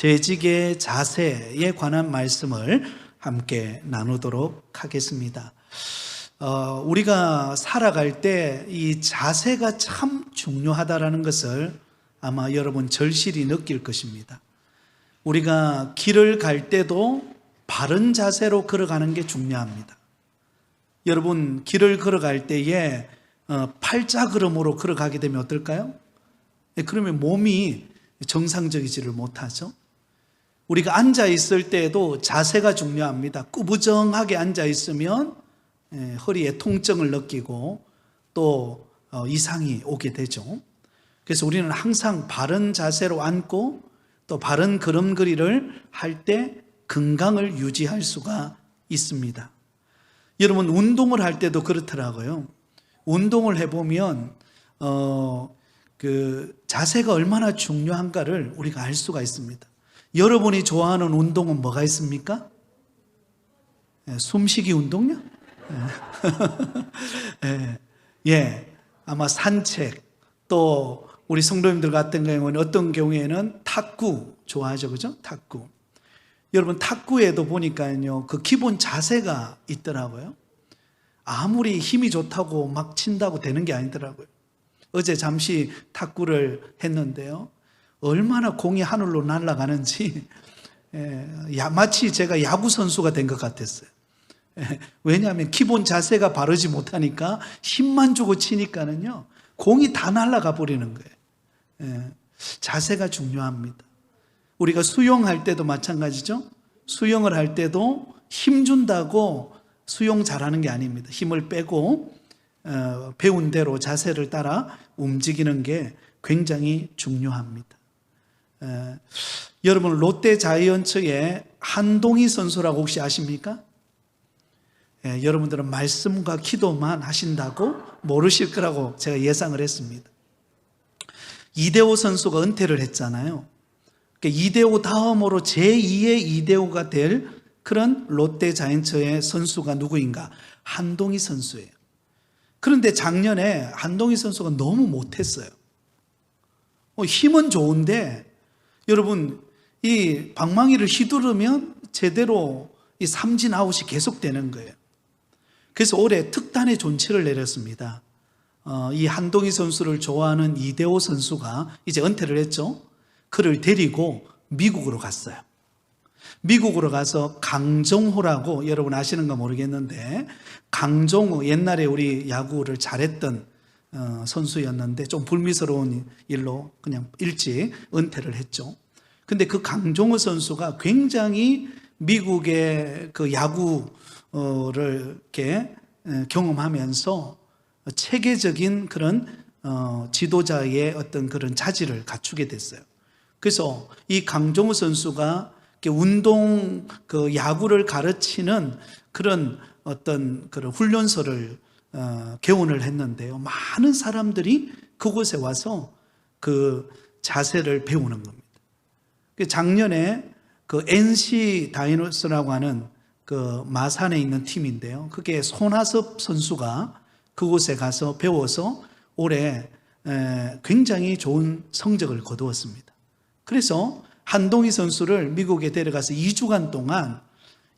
재직의 자세에 관한 말씀을 함께 나누도록 하겠습니다. 우리가 살아갈 때 이 자세가 참 중요하다는 것을 아마 여러분 절실히 느낄 것입니다. 우리가 길을 갈 때도 바른 자세로 걸어가는 게 중요합니다. 여러분, 길을 걸어갈 때에 팔자걸음으로 걸어가게 되면 어떨까요? 그러면 몸이 정상적이지를 못하죠. 우리가 앉아 있을 때에도 자세가 중요합니다. 꾸부정하게 앉아 있으면 허리에 통증을 느끼고 또 이상이 오게 되죠. 그래서 우리는 항상 바른 자세로 앉고 또 바른 걸음걸이를 할 때 건강을 유지할 수가 있습니다. 여러분, 운동을 할 때도 그렇더라고요. 운동을 해보면 그 자세가 얼마나 중요한가를 우리가 알 수가 있습니다. 여러분이 좋아하는 운동은 뭐가 있습니까? 숨쉬기 운동요? 아마 산책, 또 우리 성도님들 같은 경우는 어떤 경우에는 탁구 좋아하죠, 그죠? 탁구. 여러분, 탁구에도 보니까요, 그 기본 자세가 있더라고요. 아무리 힘이 좋다고 막 친다고 되는 게 아니더라고요. 어제 잠시 탁구를 했는데요, 얼마나 공이 하늘로 날아가는지 마치 제가 야구 선수가 된 것 같았어요. 왜냐하면 기본 자세가 바르지 못하니까 힘만 주고 치니까는요, 공이 다 날아가 버리는 거예요. 자세가 중요합니다. 우리가 수영할 때도 마찬가지죠. 수영을 할 때도 힘 준다고 수영 잘하는 게 아닙니다. 힘을 빼고 배운 대로 자세를 따라 움직이는 게 굉장히 중요합니다. 여러분, 롯데 자이언츠의 한동희 선수라고 혹시 아십니까? 여러분들은 말씀과 기도만 하신다고 모르실 거라고 제가 예상을 했습니다. 이대호 선수가 은퇴를 했잖아요. 이대호 다음으로 제2의 이대호가 될 그런 롯데 자이언츠의 선수가 누구인가? 한동희 선수예요. 그런데 작년에 한동희 선수가 너무 못했어요. 힘은 좋은데 여러분, 이 방망이를 휘두르면 제대로 이 삼진 아웃이 계속되는 거예요. 그래서 올해 특단의 존치를 내렸습니다. 이 한동희 선수를 좋아하는 이대호 선수가 이제 은퇴를 했죠. 그를 데리고 미국으로 갔어요. 미국으로 가서 강정호라고, 여러분 아시는가 모르겠는데, 강정호, 옛날에 우리 야구를 잘했던 선수였는데 좀 불미스러운 일로 그냥 일찍 은퇴를 했죠. 근데 그 강정호 선수가 굉장히 미국의 그 야구를 이렇게 경험하면서 체계적인 그런 지도자의 어떤 그런 자질을 갖추게 됐어요. 그래서 이 강정호 선수가 운동, 그 야구를 가르치는 그런 어떤 그런 훈련소를 개원을 했는데요, 많은 사람들이 그곳에 와서 그 자세를 배우는 겁니다. 작년에 그 NC 다이노스라고 하는 그 마산에 있는 팀인데요, 그게 손아섭 선수가 그곳에 가서 배워서 올해 굉장히 좋은 성적을 거두었습니다. 그래서 한동희 선수를 미국에 데려가서 2주간 동안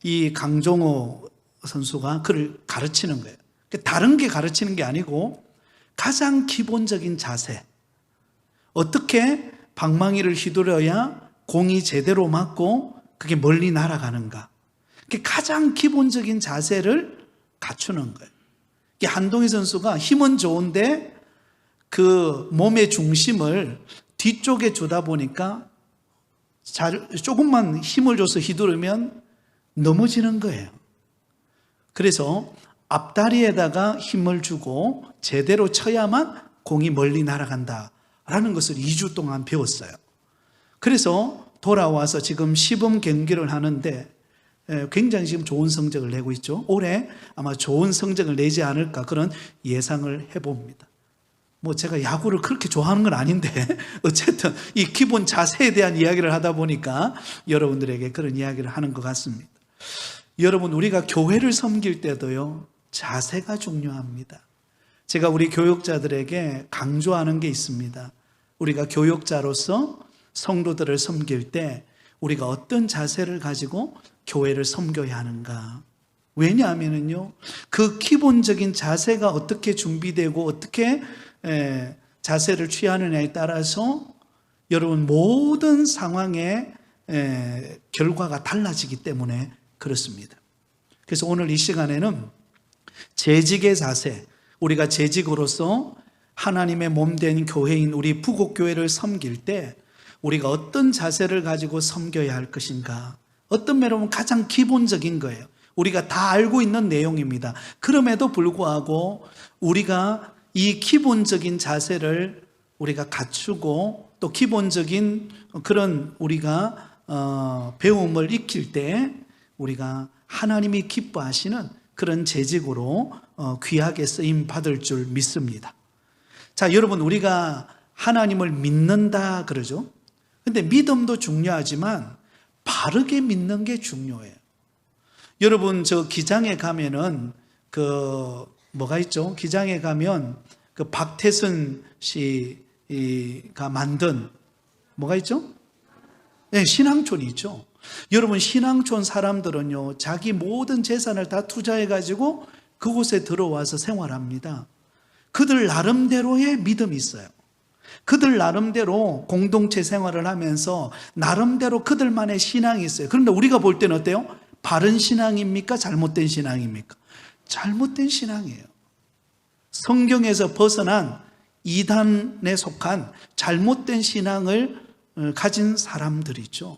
이 강정호 선수가 그를 가르치는 거예요. 다른 게 가르치는 게 아니고 가장 기본적인 자세, 어떻게 방망이를 휘두르어야 공이 제대로 맞고 그게 멀리 날아가는가, 가장 기본적인 자세를 갖추는 거예요. 한동희 선수가 힘은 좋은데 그 몸의 중심을 뒤쪽에 주다 보니까 조금만 힘을 줘서 휘두르면 넘어지는 거예요. 그래서 앞다리에다가 힘을 주고 제대로 쳐야만 공이 멀리 날아간다라는 것을 2주 동안 배웠어요. 그래서 돌아와서 지금 시범 경기를 하는데 굉장히 지금 좋은 성적을 내고 있죠. 올해 아마 좋은 성적을 내지 않을까 그런 예상을 해봅니다. 제가 야구를 그렇게 좋아하는 건 아닌데 어쨌든 이 기본 자세에 대한 이야기를 하다 보니까 여러분들에게 그런 이야기를 하는 것 같습니다. 여러분, 우리가 교회를 섬길 때도요, 자세가 중요합니다. 제가 우리 교육자들에게 강조하는 게 있습니다. 우리가 교육자로서 성도들을 섬길 때 우리가 어떤 자세를 가지고 교회를 섬겨야 하는가. 왜냐하면요, 그 기본적인 자세가 어떻게 준비되고 어떻게 자세를 취하느냐에 따라서 여러분 모든 상황의 결과가 달라지기 때문에 그렇습니다. 그래서 오늘 이 시간에는 재직의 자세, 우리가 재직으로서 하나님의 몸된 교회인 우리 부곡교회를 섬길 때 우리가 어떤 자세를 가지고 섬겨야 할 것인가. 어떤 면으로 보면 가장 기본적인 거예요. 우리가 다 알고 있는 내용입니다. 그럼에도 불구하고 우리가 이 기본적인 자세를 우리가 갖추고 또 기본적인 그런 우리가 배움을 익힐 때 우리가 하나님이 기뻐하시는 그런 재직으로 귀하게 쓰임 받을 줄 믿습니다. 자, 여러분, 우리가 하나님을 믿는다 그러죠. 근데 믿음도 중요하지만 바르게 믿는 게 중요해요. 여러분, 저 기장에 가면은 뭐가 있죠? 기장에 가면 그 박태선 씨가 만든 뭐가 있죠? 네, 신앙촌이 있죠. 여러분, 신앙촌 사람들은요, 자기 모든 재산을 다 투자해가지고 그곳에 들어와서 생활합니다. 그들 나름대로의 믿음이 있어요. 그들 나름대로 공동체 생활을 하면서 나름대로 그들만의 신앙이 있어요. 그런데 우리가 볼 때는 어때요? 바른 신앙입니까? 잘못된 신앙입니까? 잘못된 신앙이에요. 성경에서 벗어난 이단에 속한 잘못된 신앙을 가진 사람들이죠.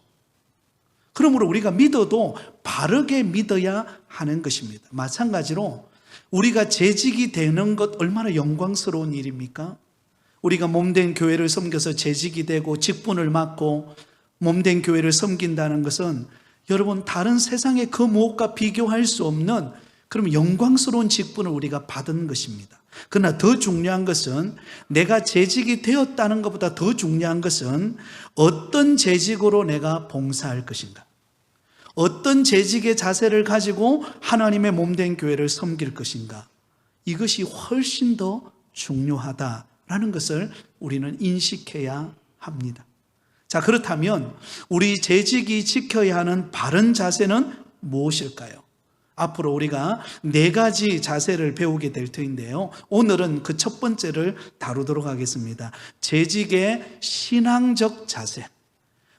그러므로 우리가 믿어도 바르게 믿어야 하는 것입니다. 마찬가지로 우리가 재직이 되는 것 얼마나 영광스러운 일입니까? 우리가 몸된 교회를 섬겨서 재직이 되고 직분을 맡고 몸된 교회를 섬긴다는 것은 여러분, 다른 세상의 그 무엇과 비교할 수 없는 그럼 영광스러운 직분을 우리가 받은 것입니다. 그러나 더 중요한 것은 내가 재직이 되었다는 것보다 더 중요한 것은 어떤 재직으로 내가 봉사할 것인가, 어떤 재직의 자세를 가지고 하나님의 몸된 교회를 섬길 것인가, 이것이 훨씬 더 중요하다라는 것을 우리는 인식해야 합니다. 자, 그렇다면 우리 재직이 지켜야 하는 바른 자세는 무엇일까요? 앞으로 우리가 4가지 자세를 배우게 될 터인데요, 오늘은 그 첫 번째를 다루도록 하겠습니다. 재직의 신앙적 자세.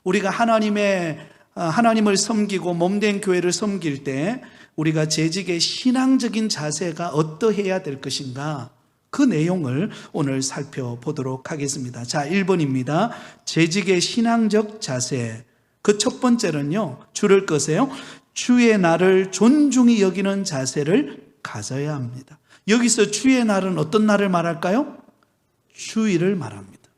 우리가 하나님을 섬기고 몸된 교회를 섬길 때 우리가 재직의 신앙적인 자세가 어떠해야 될 것인가, 그 내용을 오늘 살펴보도록 하겠습니다. 자, 1번입니다. 재직의 신앙적 자세. 그 첫 번째는요, 줄을 끄세요. 주의 날을 존중히 여기는 자세를 가져야 합니다. 여기서 주의 날은 어떤 날을 말할까요? 주일을 말합니다.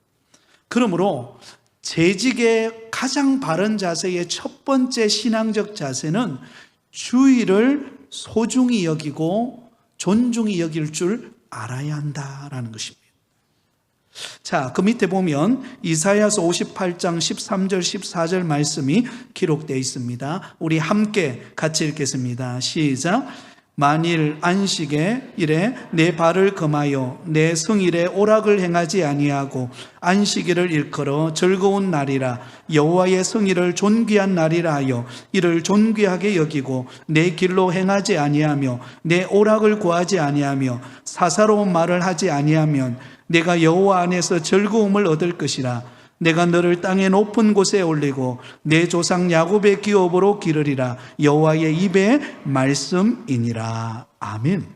그러므로 재직의 가장 바른 자세의 첫 번째 신앙적 자세는 주일을 소중히 여기고 존중히 여길 줄 알아야 한다라는 것입니다. 자, 그 밑에 보면 이사야서 58장 13절 14절 말씀이 기록되어 있습니다. 우리 함께 같이 읽겠습니다. 시작. 만일 안식의 일에 내 발을 금하여 내 성일에 오락을 행하지 아니하고 안식일을 일컬어 즐거운 날이라 여호와의 성일을 존귀한 날이라 하여 이를 존귀하게 여기고 내 길로 행하지 아니하며 내 오락을 구하지 아니하며 사사로운 말을 하지 아니하면 내가 여호와 안에서 즐거움을 얻을 것이라. 내가 너를 땅의 높은 곳에 올리고 내 조상 야곱의 기업으로 기르리라. 여호와의 입의 말씀이니라. 아멘.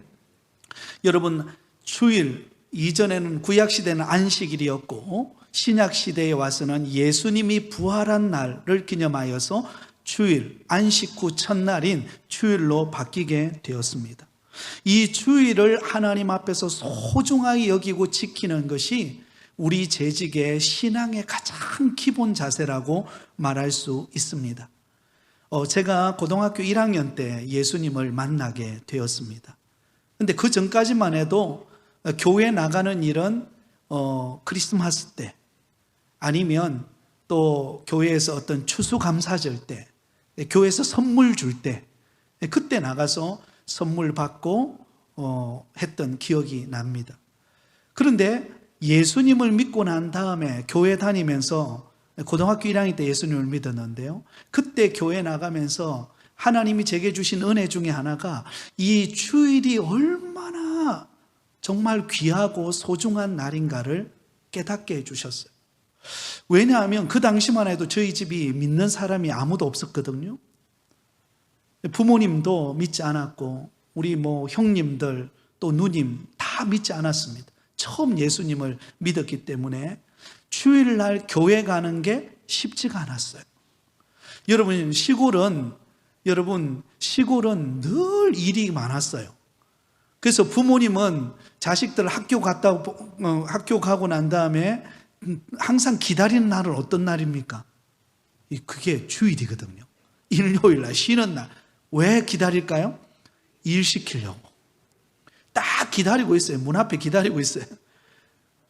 여러분, 주일, 이전에는 구약시대는 안식일이었고 신약시대에 와서는 예수님이 부활한 날을 기념하여서 주일, 안식 후 첫날인 주일로 바뀌게 되었습니다. 이 주일을 하나님 앞에서 소중하게 여기고 지키는 것이 우리 재직의 신앙의 가장 기본 자세라고 말할 수 있습니다. 제가 고등학교 1학년 때 예수님을 만나게 되었습니다. 그런데 그 전까지만 해도 교회 나가는 일은 크리스마스 때 아니면 또 교회에서 어떤 추수감사절 때, 교회에서 선물 줄 때, 그때 나가서 선물 받고 했던 기억이 납니다. 그런데 예수님을 믿고 난 다음에 교회 다니면서 고등학교 1학년 때 예수님을 믿었는데요. 그때 교회 나가면서 하나님이 제게 주신 은혜 중에 하나가 이 주일이 얼마나 정말 귀하고 소중한 날인가를 깨닫게 해주셨어요. 왜냐하면 그 당시만 해도 저희 집이 믿는 사람이 아무도 없었거든요. 부모님도 믿지 않았고 우리 형님들 또 누님 다 믿지 않았습니다. 처음 예수님을 믿었기 때문에 주일날 교회 가는 게 쉽지가 않았어요. 여러분 시골은 늘 일이 많았어요. 그래서 부모님은 자식들 학교 가고 난 다음에 항상 기다리는 날은 어떤 날입니까? 그게 주일이거든요. 일요일 날 쉬는 날. 왜 기다릴까요? 일 시키려고. 딱 기다리고 있어요. 문 앞에 기다리고 있어요.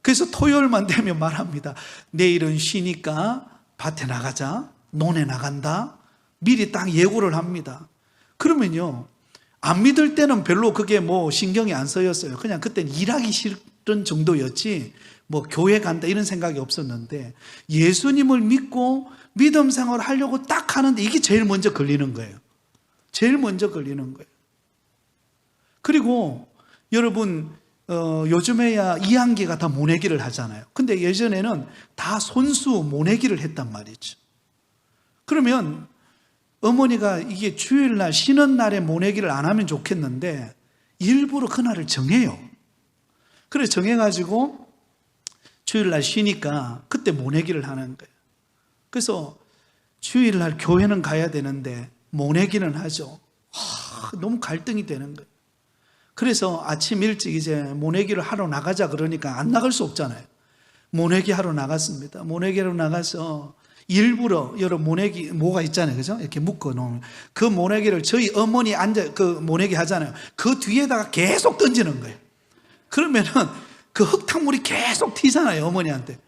그래서 토요일만 되면 말합니다. 내일은 쉬니까 밭에 나가자. 논에 나간다. 미리 딱 예고를 합니다. 그러면요, 안 믿을 때는 별로 그게 신경이 안 쓰였어요. 그냥 그때는 일하기 싫은 정도였지 교회 간다 이런 생각이 없었는데, 예수님을 믿고 믿음 생활을 하려고 딱 하는데 이게 제일 먼저 걸리는 거예요. 제일 먼저 걸리는 거예요. 그리고 여러분 요즘에야 이항기가 다 모내기를 하잖아요. 근데 예전에는 다 손수 모내기를 했단 말이죠. 그러면 어머니가 이게 주일날 쉬는 날에 모내기를 안 하면 좋겠는데 일부러 그날을 정해요. 그래서 정해가지고 주일날 쉬니까 그때 모내기를 하는 거예요. 그래서 주일날 교회는 가야 되는데 모내기는 하죠. 너무 갈등이 되는 거예요. 그래서 아침 일찍 이제 모내기를 하러 나가자 그러니까 안 나갈 수 없잖아요. 모내기 하러 나갔습니다. 모내기로 나가서 일부러 여러 모내기 뭐가 있잖아요, 그죠? 이렇게 묶어 놓으면 그 모내기를 저희 어머니 앉아 그 모내기 하잖아요. 그 뒤에다가 계속 던지는 거예요. 그러면은 그 흙탕물이 계속 튀잖아요, 어머니한테.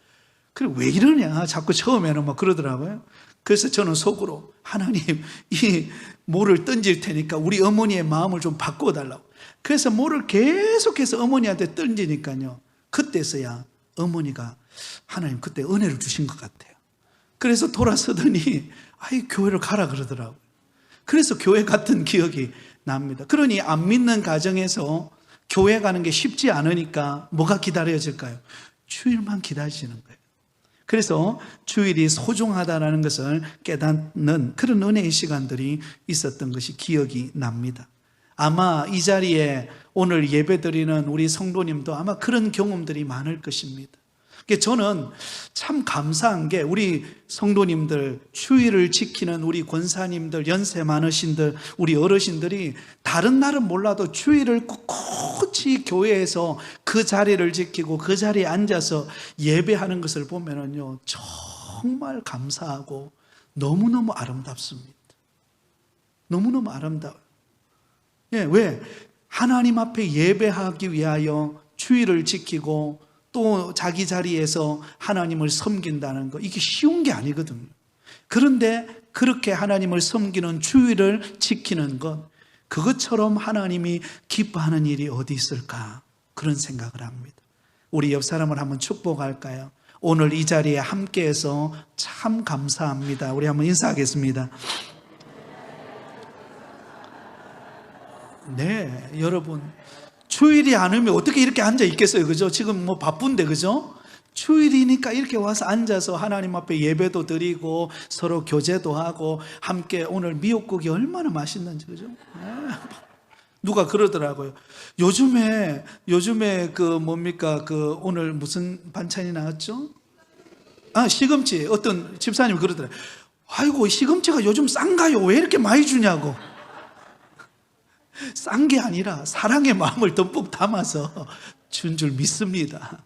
그래 왜 이러냐? 자꾸 처음에는 막 그러더라고요. 그래서 저는 속으로 하나님 이 모를 던질 테니까 우리 어머니의 마음을 좀 바꿔달라고. 그래서 모를 계속해서 어머니한테 던지니까요. 그때서야 어머니가 하나님 그때 은혜를 주신 것 같아요. 그래서 돌아서더니 교회를 가라 그러더라고요. 그래서 교회 갔던 기억이 납니다. 그러니 안 믿는 가정에서 교회 가는 게 쉽지 않으니까 뭐가 기다려질까요? 주일만 기다리시는 거예요. 그래서 주일이 소중하다는 것을 깨닫는 그런 은혜의 시간들이 있었던 것이 기억이 납니다. 아마 이 자리에 오늘 예배드리는 우리 성도님도 아마 그런 경험들이 많을 것입니다. 저는 참 감사한 게 우리 성도님들, 주일을 지키는 우리 권사님들, 연세 많으신들, 우리 어르신들이 다른 날은 몰라도 주일을 꿋꿋이 교회에서 그 자리를 지키고 그 자리에 앉아서 예배하는 것을 보면은요, 정말 감사하고 너무너무 아름답습니다. 너무너무 아름다워요. 왜? 하나님 앞에 예배하기 위하여 주일을 지키고 또 자기 자리에서 하나님을 섬긴다는 거, 이게 쉬운 게 아니거든요. 그런데 그렇게 하나님을 섬기는 주일을 지키는 것, 그것처럼 하나님이 기뻐하는 일이 어디 있을까, 그런 생각을 합니다. 우리 옆 사람을 한번 축복할까요? 오늘 이 자리에 함께해서 참 감사합니다. 우리 한번 인사하겠습니다. 네, 여러분 주일이 아니면 어떻게 이렇게 앉아 있겠어요, 그죠? 지금 바쁜데, 그죠? 주일이니까 이렇게 와서 앉아서 하나님 앞에 예배도 드리고 서로 교제도 하고 함께 오늘 미역국이 얼마나 맛있는지, 그죠? 누가 그러더라고요. 요즘에 오늘 무슨 반찬이 나왔죠? 시금치. 어떤 집사님이 그러더라고요. 아이고, 시금치가 요즘 싼가요? 왜 이렇게 많이 주냐고. 싼 게 아니라 사랑의 마음을 듬뿍 담아서 준 줄 믿습니다.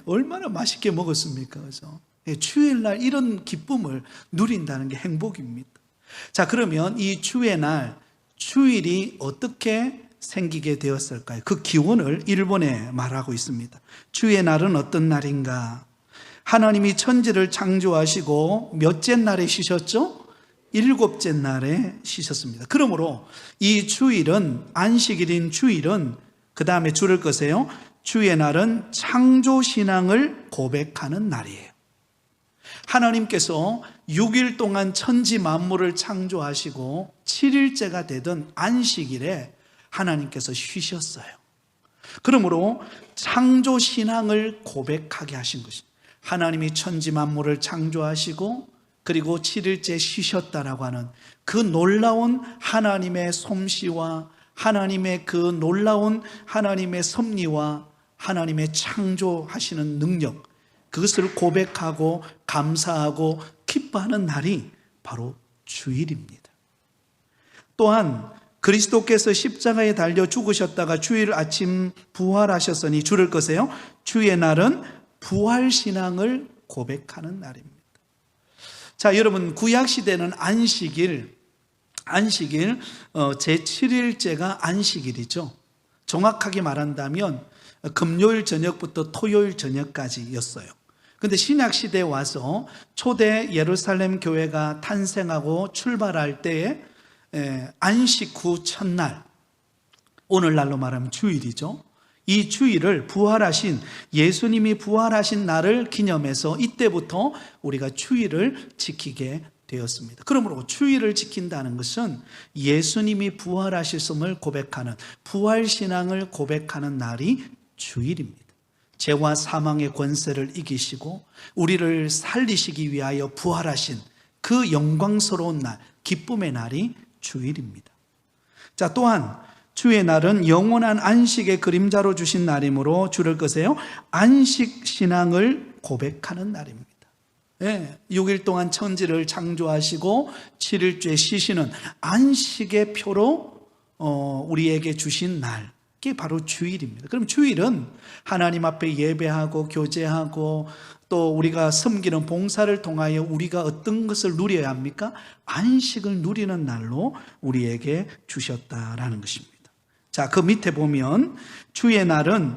얼마나 맛있게 먹었습니까? 그래서 주일날 이런 기쁨을 누린다는 게 행복입니다. 자, 그러면 이 주의 날, 주일이 어떻게 생기게 되었을까요? 그 기원을 1번에 말하고 있습니다. 주의 날은 어떤 날인가? 하나님이 천지를 창조하시고 몇째 날에 쉬셨죠? 7째 날에 쉬셨습니다. 그러므로 이 주일은, 안식일인 주일은, 그 다음에 줄을 거세요. 주의 날은 창조신앙을 고백하는 날이에요. 하나님께서 6일 동안 천지 만물을 창조하시고 7일째가 되던 안식일에 하나님께서 쉬셨어요. 그러므로 창조 신앙을 고백하게 하신 것입니다. 하나님이 천지 만물을 창조하시고 그리고 7일째 쉬셨다라고 하는 그 놀라운 하나님의 솜씨와 하나님의 그 놀라운 하나님의 섭리와 하나님의 창조하시는 능력, 그것을 고백하고 감사하고 기뻐하는 날이 바로 주일입니다. 또한 그리스도께서 십자가에 달려 죽으셨다가 주일 아침 부활하셨으니 주를 거세요. 주의 날은 부활신앙을 고백하는 날입니다. 자, 여러분, 구약시대는 안식일 제7일째가 안식일이죠. 정확하게 말한다면 금요일 저녁부터 토요일 저녁까지였어요. 그런데 신약시대에 와서 초대 예루살렘 교회가 탄생하고 출발할 때에 안식 후 첫날, 오늘날로 말하면 주일이죠. 이 주일을 부활하신 예수님이 부활하신 날을 기념해서 이때부터 우리가 주일을 지키게 되었습니다. 그러므로 주일을 지킨다는 것은 예수님이 부활하셨음을 고백하는 부활신앙을 고백하는 날이 주일입니다. 죄와 사망의 권세를 이기시고 우리를 살리시기 위하여 부활하신 그 영광스러운 날, 기쁨의 날이 주일입니다. 자, 또한 주의 날은 영원한 안식의 그림자로 주신 날이므로 주를 거세요. 안식 신앙을 고백하는 날입니다. 6일 동안 천지를 창조하시고 7일째 쉬시는 안식의 표로 우리에게 주신 날, 그게 바로 주일입니다. 그럼 주일은 하나님 앞에 예배하고 교제하고 또 우리가 섬기는 봉사를 통하여 우리가 어떤 것을 누려야 합니까? 안식을 누리는 날로 우리에게 주셨다라는 것입니다. 자, 그 밑에 보면 주의 날은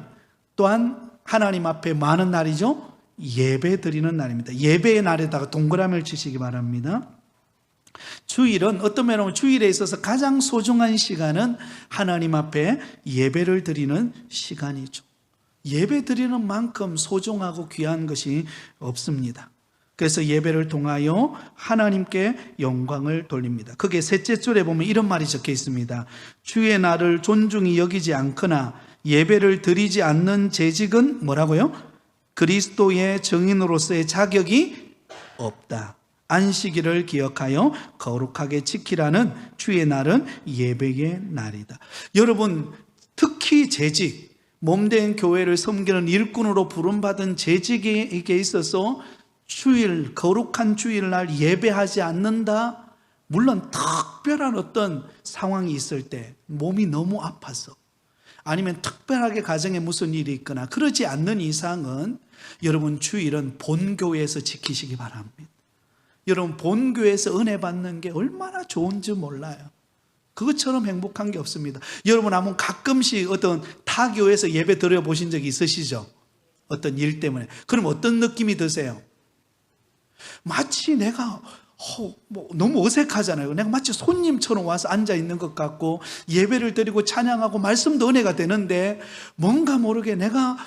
또한 하나님 앞에 많은 날이죠. 예배 드리는 날입니다. 예배의 날에다가 동그라미를 치시기 바랍니다. 주일은 어떤 면으로 주일에 있어서 가장 소중한 시간은 하나님 앞에 예배를 드리는 시간이죠. 예배 드리는 만큼 소중하고 귀한 것이 없습니다. 그래서 예배를 통하여 하나님께 영광을 돌립니다. 그게 셋째 줄에 보면 이런 말이 적혀 있습니다. 주의 날을 존중히 여기지 않거나 예배를 드리지 않는 재직은 뭐라고요? 그리스도의 증인으로서의 자격이 없다. 안식일을 기억하여 거룩하게 지키라는 주의 날은 예배의 날이다. 여러분, 특히 재직, 몸된 교회를 섬기는 일꾼으로 부름받은 재직에게 있어서 주일, 거룩한 주일날 예배하지 않는다? 물론 특별한 어떤 상황이 있을 때 몸이 너무 아파서 아니면 특별하게 가정에 무슨 일이 있거나 그러지 않는 이상은 여러분 주일은 본교회에서 지키시기 바랍니다. 여러분 본교회에서 은혜 받는 게 얼마나 좋은지 몰라요. 그것처럼 행복한 게 없습니다. 여러분 한번 가끔씩 어떤 타교회에서 예배 드려보신 적이 있으시죠? 어떤 일 때문에. 그럼 어떤 느낌이 드세요? 마치 내가 너무 어색하잖아요. 내가 마치 손님처럼 와서 앉아 있는 것 같고 예배를 드리고 찬양하고 말씀도 은혜가 되는데 뭔가 모르게 내가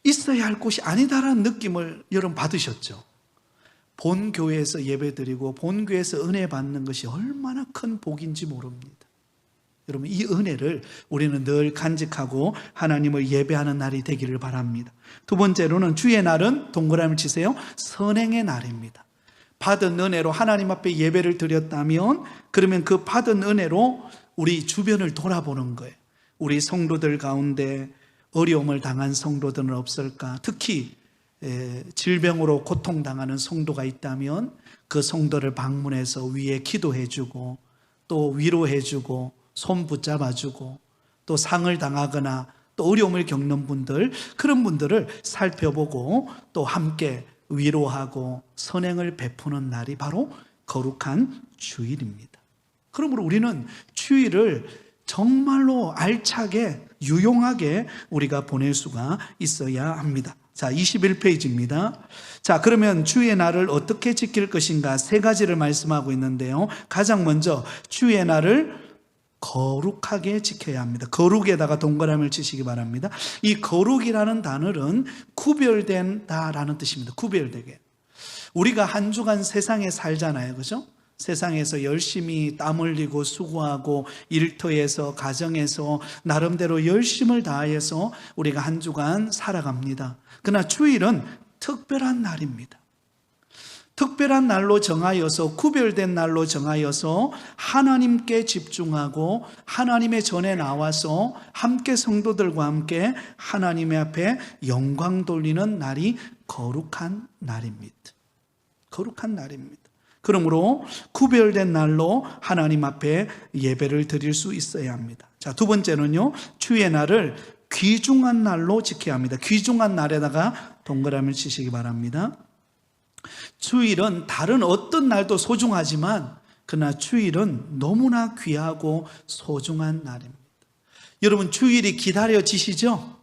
있어야 할 곳이 아니다라는 느낌을 여러분 받으셨죠? 본교회에서 예배드리고 본교회에서 은혜 받는 것이 얼마나 큰 복인지 모릅니다. 여러분 이 은혜를 우리는 늘 간직하고 하나님을 예배하는 날이 되기를 바랍니다. 두 번째로는 주의 날은 동그라미를 치세요. 선행의 날입니다. 받은 은혜로 하나님 앞에 예배를 드렸다면 그러면 그 받은 은혜로 우리 주변을 돌아보는 거예요. 우리 성도들 가운데 어려움을 당한 성도들은 없을까? 특히 질병으로 고통당하는 성도가 있다면 그 성도를 방문해서 위에 기도해주고 또 위로해주고 손 붙잡아주고 또 상을 당하거나 또 어려움을 겪는 분들, 그런 분들을 살펴보고 또 함께 위로하고 선행을 베푸는 날이 바로 거룩한 주일입니다. 그러므로 우리는 주일을 정말로 알차게 유용하게 우리가 보낼 수가 있어야 합니다. 자, 21페이지입니다. 자, 그러면 주의 날을 어떻게 지킬 것인가 세 가지를 말씀하고 있는데요. 가장 먼저 주의 날을 거룩하게 지켜야 합니다. 거룩에다가 동그라미를 치시기 바랍니다. 이 거룩이라는 단어는 구별된다라는 뜻입니다. 구별되게. 우리가 한 주간 세상에 살잖아요. 그죠? 세상에서 열심히 땀 흘리고 수고하고 일터에서 가정에서 나름대로 열심을 다해서 우리가 한 주간 살아갑니다. 그러나 주일은 특별한 날입니다. 특별한 날로 정하여서, 구별된 날로 정하여서 하나님께 집중하고 하나님의 전에 나와서 함께 성도들과 함께 하나님의 앞에 영광 돌리는 날이 거룩한 날입니다. 거룩한 날입니다. 그러므로 구별된 날로 하나님 앞에 예배를 드릴 수 있어야 합니다. 자, 두 번째는요, 주의 날을 귀중한 날로 지켜야 합니다. 귀중한 날에다가 동그라미를 치시기 바랍니다. 주일은 다른 어떤 날도 소중하지만 그러나 주일은 너무나 귀하고 소중한 날입니다. 여러분, 주일이 기다려지시죠?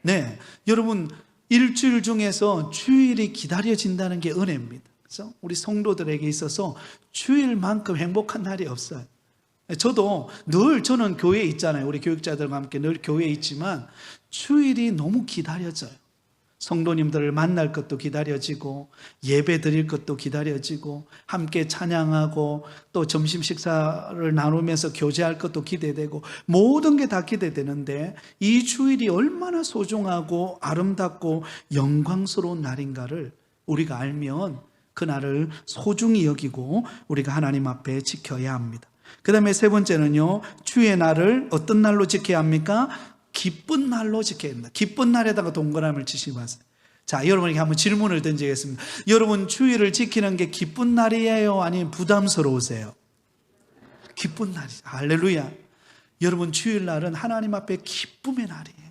네, 여러분 일주일 중에서 주일이 기다려진다는 게 은혜입니다. 그래서 우리 성도들에게 있어서 주일만큼 행복한 날이 없어요. 저는 교회에 있잖아요. 우리 교육자들과 함께 늘 교회에 있지만 주일이 너무 기다려져요. 성도님들을 만날 것도 기다려지고 예배 드릴 것도 기다려지고 함께 찬양하고 또 점심 식사를 나누면서 교제할 것도 기대되고 모든 게 다 기대되는데 이 주일이 얼마나 소중하고 아름답고 영광스러운 날인가를 우리가 알면 그 날을 소중히 여기고 우리가 하나님 앞에 지켜야 합니다. 그 다음에 세 번째는요, 주의 날을 어떤 날로 지켜야 합니까? 기쁜 날로 지켜야 합니다. 기쁜 날에다가 동그라미를 치시기 바랍니다. 자, 여러분에게 한번 질문을 던지겠습니다. 여러분, 주일을 지키는 게 기쁜 날이에요? 아니면 부담스러우세요? 기쁜 날이죠. 할렐루야. 여러분, 주일날은 하나님 앞에 기쁨의 날이에요.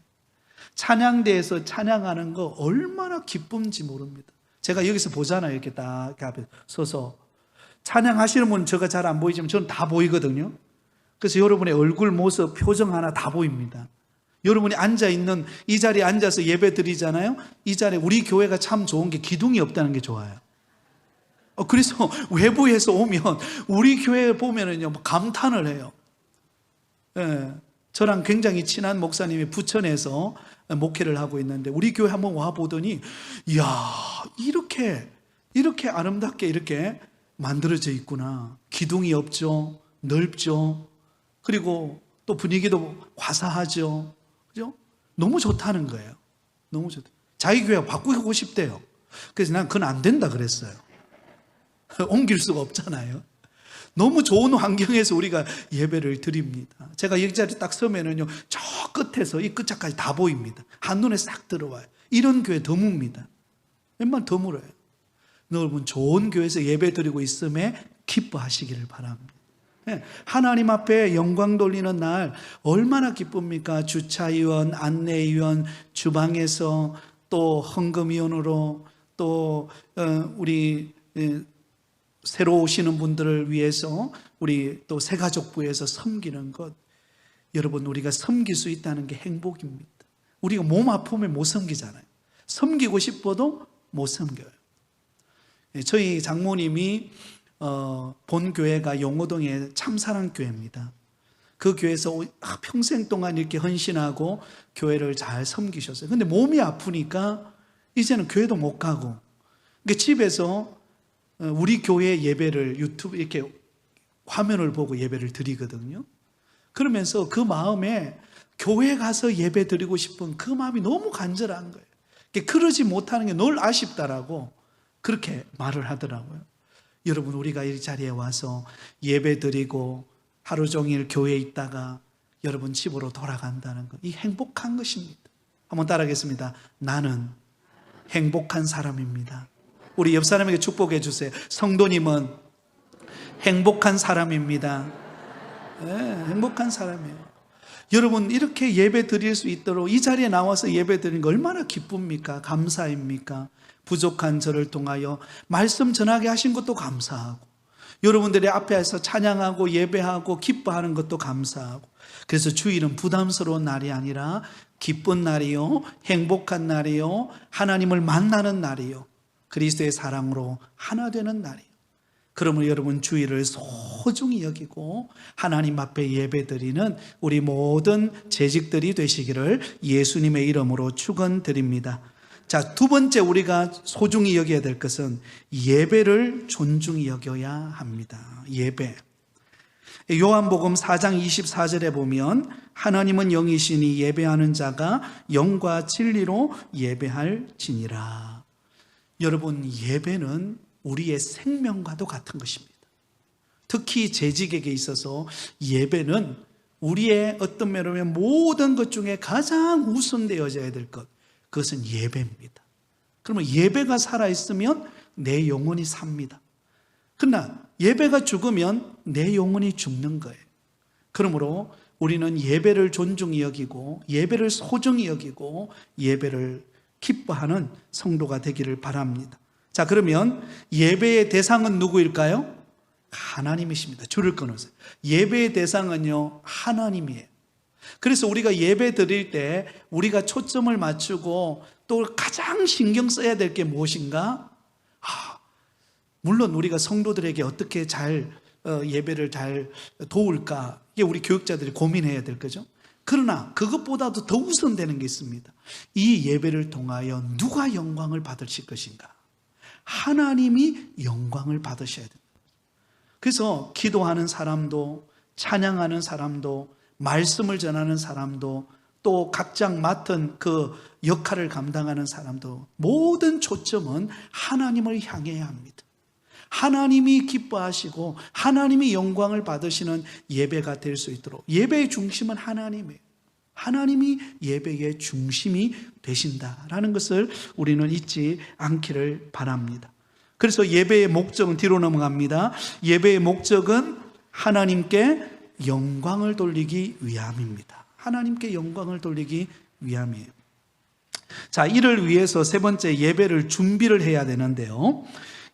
찬양대에서 찬양하는 거 얼마나 기쁜지 모릅니다. 제가 여기서 보잖아요. 이렇게 딱 앞에 서서 찬양하시는 분은 제가 잘 안 보이지만 저는 다 보이거든요. 그래서 여러분의 얼굴, 모습, 표정 하나 다 보입니다. 여러분이 앉아있는 이 자리에 앉아서 예배 드리잖아요. 이 자리에 우리 교회가 참 좋은 게 기둥이 없다는 게 좋아요. 그래서 외부에서 오면 우리 교회 보면은요, 감탄을 해요. 예, 저랑 굉장히 친한 목사님이 부천에서 목회를 하고 있는데 우리 교회 한번 와 보더니, 이야, 이렇게 아름답게 이렇게 만들어져 있구나. 기둥이 없죠. 넓죠. 그리고 또 분위기도 화사하죠. 그죠? 너무 좋다는 거예요. 너무 좋다. 자기 교회가 바꾸고 싶대요. 그래서 난 그건 안 된다 그랬어요. 옮길 수가 없잖아요. 너무 좋은 환경에서 우리가 예배를 드립니다. 제가 여기 자리에 딱 서면은요, 저 끝에서 이 끝자까지 다 보입니다. 한눈에 싹 들어와요. 이런 교회 드뭅니다. 웬만 드물어요. 여러분, 좋은 교회에서 예배 드리고 있음에 기뻐하시기를 바랍니다. 하나님 앞에 영광 돌리는 날 얼마나 기쁩니까? 주차위원, 안내위원, 주방에서 또 헌금위원으로 또 우리 새로 오시는 분들을 위해서 우리 또 새가족부에서 섬기는 것, 여러분, 우리가 섬길 수 있다는 게 행복입니다. 우리가 몸 아프면 못 섬기잖아요. 섬기고 싶어도 못 섬겨요. 저희 장모님이 본 교회가 용호동의 참사랑교회입니다. 그 교회에서 평생 동안 이렇게 헌신하고 교회를 잘 섬기셨어요. 근데 몸이 아프니까 이제는 교회도 못 가고, 그러니까 집에서 우리 교회 예배를 유튜브 이렇게 화면을 보고 예배를 드리거든요. 그러면서 그 마음에 교회 가서 예배 드리고 싶은 그 마음이 너무 간절한 거예요. 그러지 못하는 게 늘 아쉽다라고 그렇게 말을 하더라고요. 여러분, 우리가 이 자리에 와서 예배 드리고 하루 종일 교회에 있다가 여러분 집으로 돌아간다는 것, 이 행복한 것입니다. 한번 따라하겠습니다. 나는 행복한 사람입니다. 우리 옆 사람에게 축복해 주세요. 성도님은 행복한 사람입니다. 네, 행복한 사람이에요. 여러분, 이렇게 예배 드릴 수 있도록 이 자리에 나와서 예배 드리는 거 얼마나 기쁩니까? 감사입니까? 부족한 저를 통하여 말씀 전하게 하신 것도 감사하고, 여러분들의 앞에서 찬양하고 예배하고 기뻐하는 것도 감사하고, 그래서 주일은 부담스러운 날이 아니라 기쁜 날이요, 행복한 날이요, 하나님을 만나는 날이요, 그리스도의 사랑으로 하나 되는 날이요. 그러면 여러분, 주일을 소중히 여기고 하나님 앞에 예배드리는 우리 모든 재직들이 되시기를 예수님의 이름으로 축원드립니다. 자, 두 번째 우리가 소중히 여겨야 될 것은 예배를 존중히 여겨야 합니다. 예배. 요한복음 4장 24절에 보면 하나님은 영이시니 예배하는 자가 영과 진리로 예배할지니라. 여러분, 예배는 우리의 생명과도 같은 것입니다. 특히 재직에게 있어서 예배는 우리의 어떤 면으로 모든 것 중에 가장 우선되어져야 될 것, 그것은 예배입니다. 그러면 예배가 살아있으면 내 영혼이 삽니다. 그러나 예배가 죽으면 내 영혼이 죽는 거예요. 그러므로 우리는 예배를 존중히 여기고 예배를 소중히 여기고 예배를 기뻐하는 성도가 되기를 바랍니다. 자, 그러면 예배의 대상은 누구일까요? 하나님이십니다. 줄을 끊으세요. 예배의 대상은요, 하나님이에요. 그래서 우리가 예배 드릴 때 우리가 초점을 맞추고 또 가장 신경 써야 될 게 무엇인가? 물론 우리가 성도들에게 어떻게 잘 예배를 잘 도울까? 이게 우리 교육자들이 고민해야 될 거죠. 그러나 그것보다도 더 우선되는 게 있습니다. 이 예배를 통하여 누가 영광을 받으실 것인가? 하나님이 영광을 받으셔야 됩니다. 그래서 기도하는 사람도, 찬양하는 사람도, 말씀을 전하는 사람도, 또 각장 맡은 그 역할을 감당하는 사람도 모든 초점은 하나님을 향해야 합니다. 하나님이 기뻐하시고 하나님이 영광을 받으시는 예배가 될 수 있도록, 예배의 중심은 하나님이에요. 하나님이 예배의 중심이 되신다라는 것을 우리는 잊지 않기를 바랍니다. 그래서 예배의 목적은, 뒤로 넘어갑니다. 예배의 목적은 하나님께 영광을 돌리기 위함입니다. 하나님께 영광을 돌리기 위함이에요. 자, 이를 위해서 세 번째, 예배를 준비를 해야 되는데요,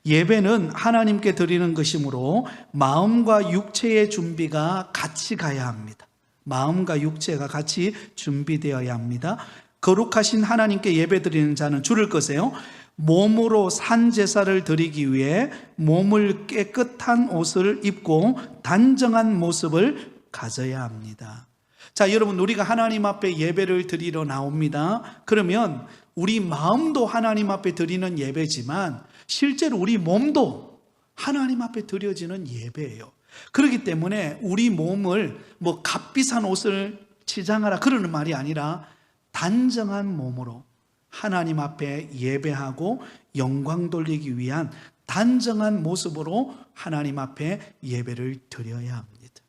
예배는 하나님께 드리는 것이므로 마음과 육체의 준비가 같이 가야 합니다. 마음과 육체가 같이 준비되어야 합니다. 거룩하신 하나님께 예배 드리는 자는 줄을 꺼세요. 몸으로 산 제사를 드리기 위해 몸을 깨끗한 옷을 입고 단정한 모습을 가져야 합니다. 자, 여러분, 우리가 하나님 앞에 예배를 드리러 나옵니다. 그러면 우리 마음도 하나님 앞에 드리는 예배지만 실제로 우리 몸도 하나님 앞에 드려지는 예배예요. 그렇기 때문에 우리 몸을 뭐 값비싼 옷을 치장하라 그러는 말이 아니라 단정한 몸으로 하나님 앞에 예배하고 영광 돌리기 위한 단정한 모습으로 하나님 앞에 예배를 드려야 합니다.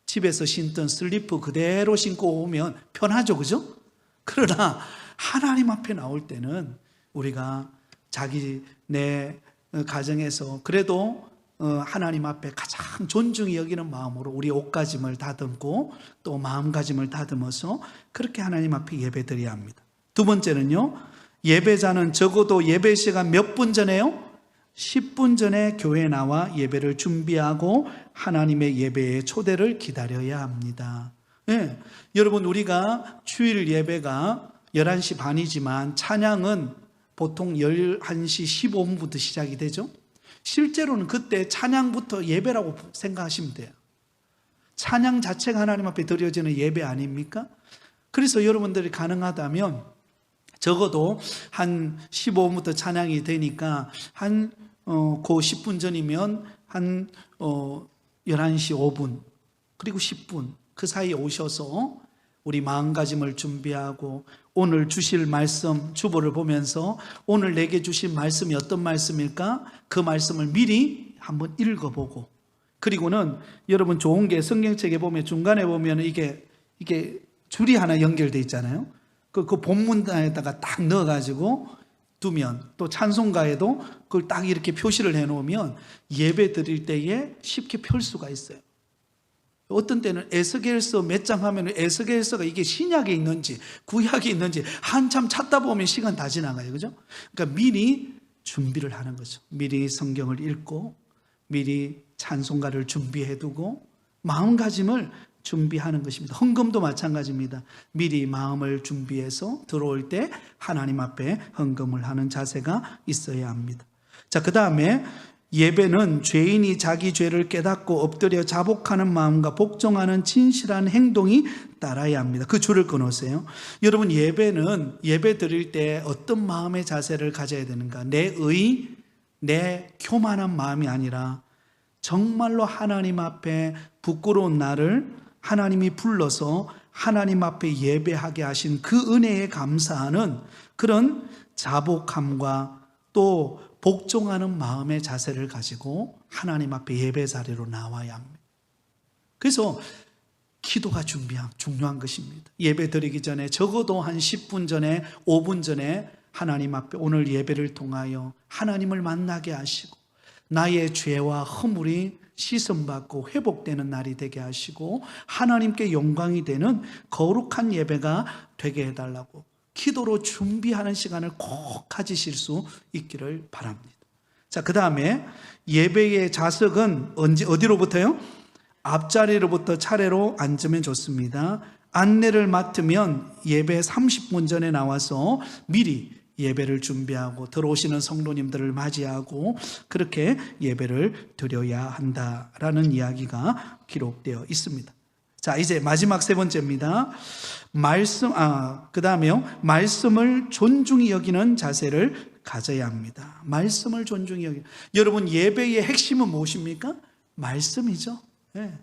집에서 신던 슬리퍼 그대로 신고 오면 편하죠, 그죠? 그러나 하나님 앞에 나올 때는 우리가 내 가정에서 그래도 하나님 앞에 가장 존중히 여기는 마음으로 우리 옷가짐을 다듬고 또 마음가짐을 다듬어서 그렇게 하나님 앞에 예배드려야 합니다. 두 번째는요, 예배자는 적어도 예배 시간 몇 분 전에요? 10분 전에 교회에 나와 예배를 준비하고 하나님의 예배의 초대를 기다려야 합니다. 네, 여러분, 우리가 주일 예배가 11시 반이지만 찬양은 보통 11시 15분부터 시작이 되죠. 실제로는 그때 찬양부터 예배라고 생각하시면 돼요. 찬양 자체가 하나님 앞에 드려지는 예배 아닙니까? 그래서 여러분들이 가능하다면 적어도 한 15분부터 찬양이 되니까 그 10분 전이면 한 11시 5분 그리고 10분 그 사이에 오셔서 우리 마음가짐을 준비하고 오늘 주실 말씀 주보를 보면서 오늘 내게 주신 말씀이 어떤 말씀일까? 그 말씀을 미리 한번 읽어보고, 그리고는 여러분 좋은 게 성경책에 보면 중간에 보면 이게 줄이 하나 연결되어 있잖아요. 그 본문에다가 딱 넣어가지고 두면, 또 찬송가에도 그걸 딱 이렇게 표시를 해놓으면 예배 드릴 때에 쉽게 펼 수가 있어요. 어떤 때는 에스겔서 몇 장 하면 에스겔서가 이게 신약에 있는지 구약에 있는지 한참 찾다 보면 시간 다 지나가요, 그죠? 그러니까 미리 준비를 하는 거죠. 미리 성경을 읽고 미리 찬송가를 준비해두고 마음가짐을 준비하는 것입니다. 헌금도 마찬가지입니다. 미리 마음을 준비해서 들어올 때 하나님 앞에 헌금을 하는 자세가 있어야 합니다. 자, 그 다음에 예배는 죄인이 자기 죄를 깨닫고 엎드려 자복하는 마음과 복종하는 진실한 행동이 따라야 합니다. 그 줄을 끊으세요. 여러분, 예배는 예배 드릴 때 어떤 마음의 자세를 가져야 되는가? 내 교만한 마음이 아니라 정말로 하나님 앞에 부끄러운 나를 하나님이 불러서 하나님 앞에 예배하게 하신 그 은혜에 감사하는 그런 자복함과 또 복종하는 마음의 자세를 가지고 하나님 앞에 예배 자리로 나와야 합니다. 그래서 기도가 중요한 것입니다. 예배 드리기 전에 적어도 한 10분 전에 5분 전에 하나님 앞에 오늘 예배를 통하여 하나님을 만나게 하시고 나의 죄와 허물이 씻음받고 회복되는 날이 되게 하시고 하나님께 영광이 되는 거룩한 예배가 되게 해달라고 기도로 준비하는 시간을 꼭 가지실 수 있기를 바랍니다. 자, 그 다음에 예배의 좌석은 어디로부터요? 앞자리로부터 차례로 앉으면 좋습니다. 안내를 맡으면 예배 30분 전에 나와서 미리 예배를 준비하고 들어오시는 성도님들을 맞이하고 그렇게 예배를 드려야 한다라는 이야기가 기록되어 있습니다. 자, 이제 마지막 세 번째입니다. 그 다음에요. 말씀을 존중히 여기는 자세를 가져야 합니다. 말씀을 존중히 여기는. 여러분, 예배의 핵심은 무엇입니까? 말씀이죠. 네.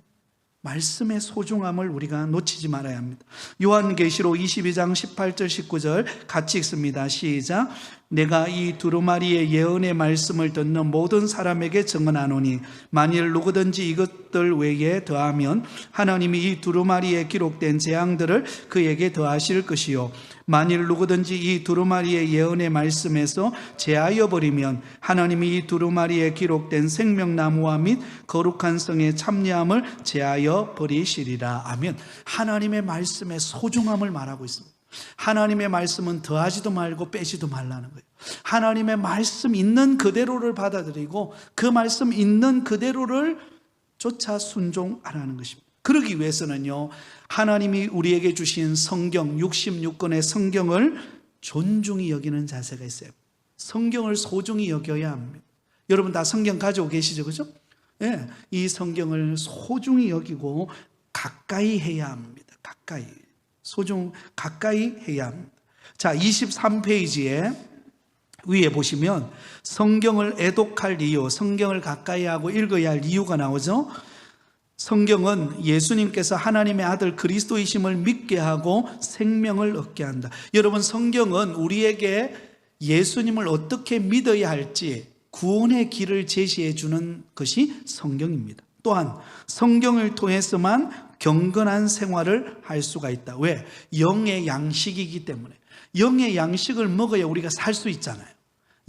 말씀의 소중함을 우리가 놓치지 말아야 합니다. 요한계시록 22장 18절 19절 같이 읽습니다. 시작. 내가 이 두루마리의 예언의 말씀을 듣는 모든 사람에게 증언하노니 만일 누구든지 이것들 외에 더하면 하나님이 이 두루마리에 기록된 재앙들을 그에게 더하실 것이요 만일 누구든지 이 두루마리의 예언의 말씀에서 제하여 버리면 하나님이 이 두루마리에 기록된 생명나무와 및 거룩한 성의 참여함을 제하여 버리시리라. 아멘. 하나님의 말씀의 소중함을 말하고 있습니다. 하나님의 말씀은 더하지도 말고 빼지도 말라는 거예요. 하나님의 말씀 있는 그대로를 받아들이고 그 말씀 있는 그대로를 쫓아 순종하라는 것입니다. 그러기 위해서는요, 하나님이 우리에게 주신 성경 66권의 성경을 존중히 여기는 자세가 있어요. 성경을 소중히 여겨야 합니다. 여러분 다 성경 가지고 계시죠, 그죠? 예, 이 성경을 소중히 여기고 가까이 해야 합니다. 가까이 해야 합니다. 자, 23페이지에 위에 보시면 성경을 애독할 이유, 성경을 가까이 하고 읽어야 할 이유가 나오죠. 성경은 예수님께서 하나님의 아들 그리스도이심을 믿게 하고 생명을 얻게 한다. 여러분, 성경은 우리에게 예수님을 어떻게 믿어야 할지 구원의 길을 제시해 주는 것이 성경입니다. 또한 성경을 통해서만 경건한 생활을 할 수가 있다. 왜? 영의 양식이기 때문에. 영의 양식을 먹어야 우리가 살 수 있잖아요.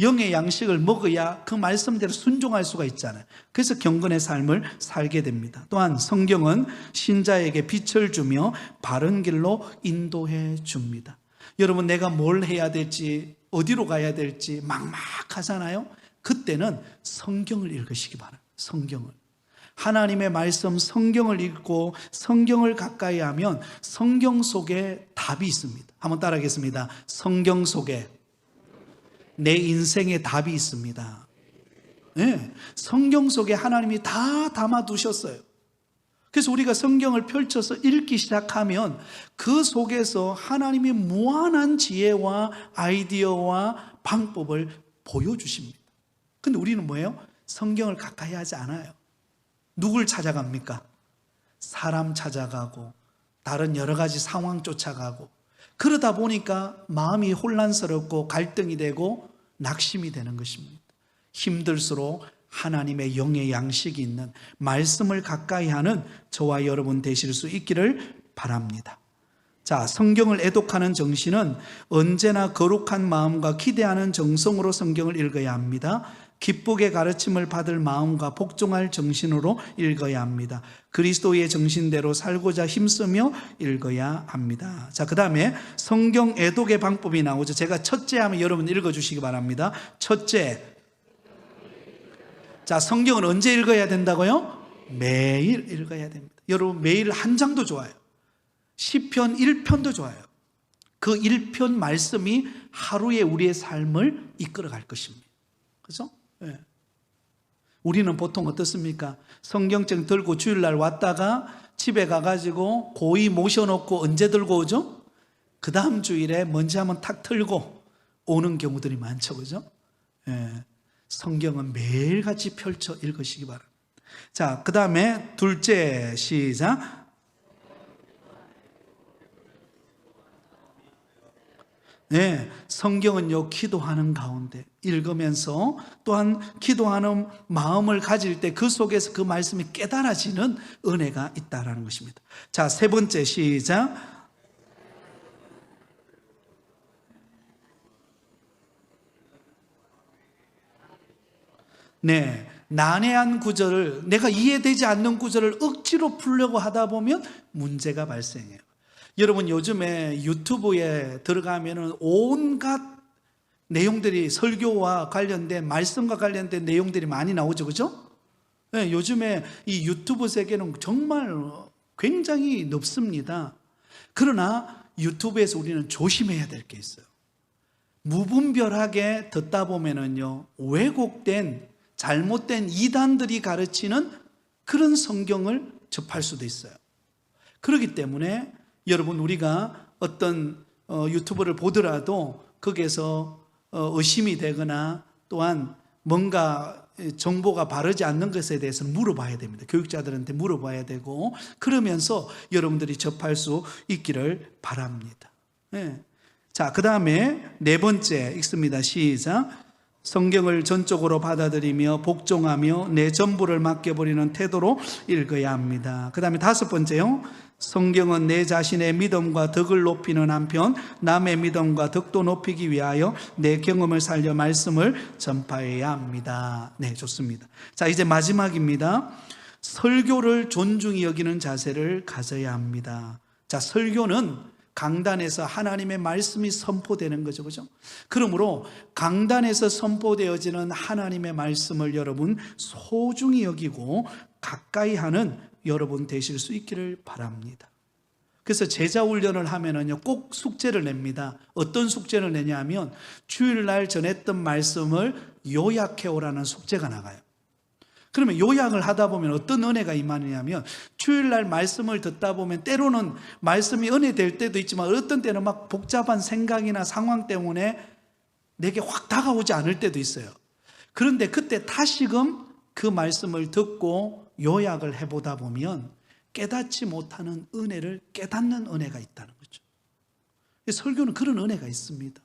영의 양식을 먹어야 그 말씀대로 순종할 수가 있잖아요. 그래서 경건의 삶을 살게 됩니다. 또한 성경은 신자에게 빛을 주며 바른 길로 인도해 줍니다. 여러분, 내가 뭘 해야 될지, 어디로 가야 될지 막막하잖아요. 그때는 성경을 읽으시기 바랍니다. 성경을. 하나님의 말씀 성경을 읽고 성경을 가까이 하면 성경 속에 답이 있습니다. 한번 따라하겠습니다. 성경 속에 내 인생의 답이 있습니다. 네, 성경 속에 하나님이 다 담아두셨어요. 그래서 우리가 성경을 펼쳐서 읽기 시작하면 그 속에서 하나님이 무한한 지혜와 아이디어와 방법을 보여주십니다. 근데 우리는 뭐예요? 성경을 가까이 하지 않아요. 누굴 찾아갑니까? 사람 찾아가고 다른 여러 가지 상황 쫓아가고 그러다 보니까 마음이 혼란스럽고 갈등이 되고 낙심이 되는 것입니다. 힘들수록 하나님의 영의 양식이 있는 말씀을 가까이 하는 저와 여러분 되실 수 있기를 바랍니다. 자, 성경을 애독하는 정신은 언제나 거룩한 마음과 기대하는 정성으로 성경을 읽어야 합니다. 기쁘게 가르침을 받을 마음과 복종할 정신으로 읽어야 합니다. 그리스도의 정신대로 살고자 힘쓰며 읽어야 합니다. 자, 그 다음에 성경 애독의 방법이 나오죠. 제가 첫째 하면 여러분 읽어주시기 바랍니다. 첫째. 자, 성경은 언제 읽어야 된다고요? 매일 읽어야 됩니다. 여러분, 매일 한 장도 좋아요. 시편 1편도 좋아요. 그 1편 말씀이 하루에 우리의 삶을 이끌어갈 것입니다. 그렇죠? 네. 우리는 보통 어떻습니까? 성경책 들고 주일날 왔다가 집에 가가지고 고이 모셔놓고 언제 들고 오죠? 그 다음 주일에 먼지 한번 탁 틀고 오는 경우들이 많죠, 그죠? 예, 성경은 매일같이 펼쳐 읽으시기 바랍니다. 자, 그 다음에 둘째, 시작. 네, 성경은요, 기도하는 가운데 읽으면서 또한 기도하는 마음을 가질 때 그 속에서 그 말씀이 깨달아지는 은혜가 있다라는 것입니다. 자, 세 번째, 시작. 네, 난해한 구절을, 내가 이해되지 않는 구절을 억지로 풀려고 하다 보면 문제가 발생해요. 여러분, 요즘에 유튜브에 들어가면은 온갖 내용들이, 설교와 관련된, 말씀과 관련된 내용들이 많이 나오죠, 그죠? 네, 요즘에 이 유튜브 세계는 정말 굉장히 넓습니다. 그러나 유튜브에서 우리는 조심해야 될 게 있어요. 무분별하게 듣다 보면은요, 왜곡된, 잘못된 이단들이 가르치는 그런 성경을 접할 수도 있어요. 그렇기 때문에 여러분, 우리가 어떤 유튜브를 보더라도 거기에서 의심이 되거나 또한 뭔가 정보가 바르지 않는 것에 대해서는 물어봐야 됩니다. 교육자들한테 물어봐야 되고, 그러면서 여러분들이 접할 수 있기를 바랍니다. 네. 자, 그 다음에 네 번째 읽습니다. 시작. 성경을 전적으로 받아들이며 복종하며 내 전부를 맡겨버리는 태도로 읽어야 합니다. 그 다음에 다섯 번째요. 성경은 내 자신의 믿음과 덕을 높이는 한편 남의 믿음과 덕도 높이기 위하여 내 경험을 살려 말씀을 전파해야 합니다. 네, 좋습니다. 자, 이제 마지막입니다. 설교를 존중히 여기는 자세를 가져야 합니다. 자, 설교는 강단에서 하나님의 말씀이 선포되는 거죠, 그죠? 그러므로 강단에서 선포되어지는 하나님의 말씀을 여러분 소중히 여기고 가까이 하는 여러분 되실 수 있기를 바랍니다. 그래서 제자 훈련을 하면은요, 꼭 숙제를 냅니다. 어떤 숙제를 내냐 하면 주일날 전했던 말씀을 요약해 오라는 숙제가 나가요. 그러면 요약을 하다 보면 어떤 은혜가 임하느냐면, 주일날 말씀을 듣다 보면 때로는 말씀이 은혜될 때도 있지만 어떤 때는 막 복잡한 생각이나 상황 때문에 내게 확 다가오지 않을 때도 있어요. 그런데 그때 다시금 그 말씀을 듣고 요약을 해보다 보면 깨닫지 못하는 은혜를 깨닫는 은혜가 있다는 거죠. 설교는 그런 은혜가 있습니다.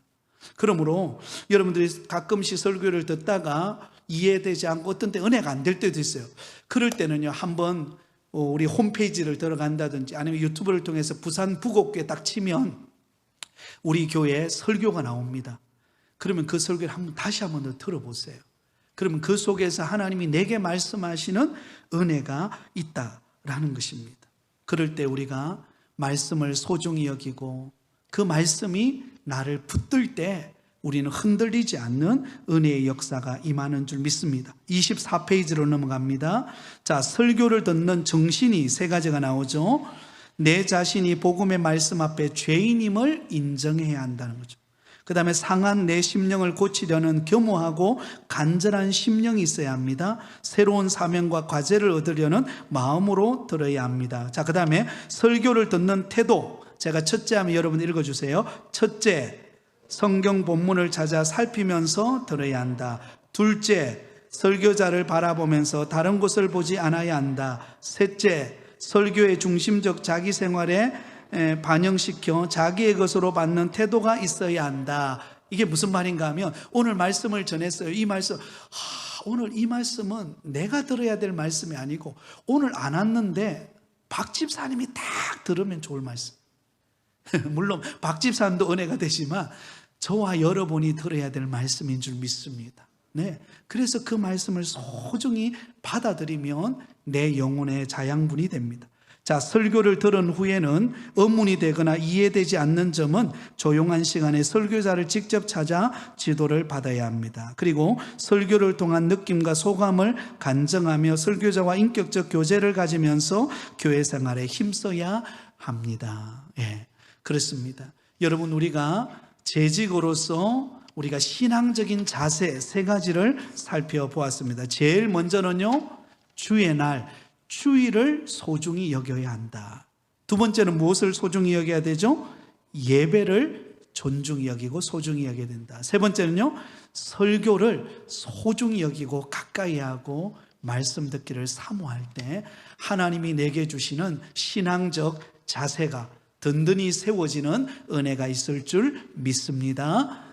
그러므로 여러분들이 가끔씩 설교를 듣다가 이해되지 않고 어떤 때 은혜가 안 될 때도 있어요. 그럴 때는요, 한번 우리 홈페이지를 들어간다든지 아니면 유튜브를 통해서 부산 부곡교에 딱 치면 우리 교회에 설교가 나옵니다. 그러면 그 설교를 다시 한번 더 들어보세요. 그러면 그 속에서 하나님이 내게 말씀하시는 은혜가 있다라는 것입니다. 그럴 때 우리가 말씀을 소중히 여기고 그 말씀이 나를 붙들 때 우리는 흔들리지 않는 은혜의 역사가 임하는 줄 믿습니다. 24페이지로 넘어갑니다. 자, 설교를 듣는 정신이 세 가지가 나오죠. 내 자신이 복음의 말씀 앞에 죄인임을 인정해야 한다는 거죠. 그 다음에 상한 내 심령을 고치려는 겸허하고 간절한 심령이 있어야 합니다. 새로운 사명과 과제를 얻으려는 마음으로 들어야 합니다. 자, 그 다음에 설교를 듣는 태도. 제가 첫째 하면 여러분 읽어주세요. 첫째, 성경 본문을 찾아 살피면서 들어야 한다. 둘째, 설교자를 바라보면서 다른 곳을 보지 않아야 한다. 셋째, 설교의 중심적 자기 생활에 반영시켜 자기의 것으로 받는 태도가 있어야 한다. 이게 무슨 말인가 하면, 오늘 말씀을 전했어요. 이 말씀, 오늘 이 말씀은 내가 들어야 될 말씀이 아니고 오늘 안 왔는데 박 집사님이 딱 들으면 좋을 말씀. 물론 박 집사님도 은혜가 되지만 저와 여러분이 들어야 될 말씀인 줄 믿습니다. 네, 그래서 그 말씀을 소중히 받아들이면 내 영혼의 자양분이 됩니다. 자, 설교를 들은 후에는 의문이 되거나 이해되지 않는 점은 조용한 시간에 설교자를 직접 찾아 지도를 받아야 합니다. 그리고 설교를 통한 느낌과 소감을 간증하며 설교자와 인격적 교제를 가지면서 교회 생활에 힘써야 합니다. 예, 그렇습니다. 여러분, 우리가 재직으로서 우리가 신앙적인 자세 세 가지를 살펴보았습니다. 제일 먼저는요, 주의 날, 주일을 소중히 여겨야 한다. 두 번째는 무엇을 소중히 여겨야 되죠? 예배를 존중히 여기고 소중히 여겨야 된다. 세 번째는요, 설교를 소중히 여기고 가까이 하고 말씀 듣기를 사모할 때 하나님이 내게 주시는 신앙적 자세가 든든히 세워지는 은혜가 있을 줄 믿습니다.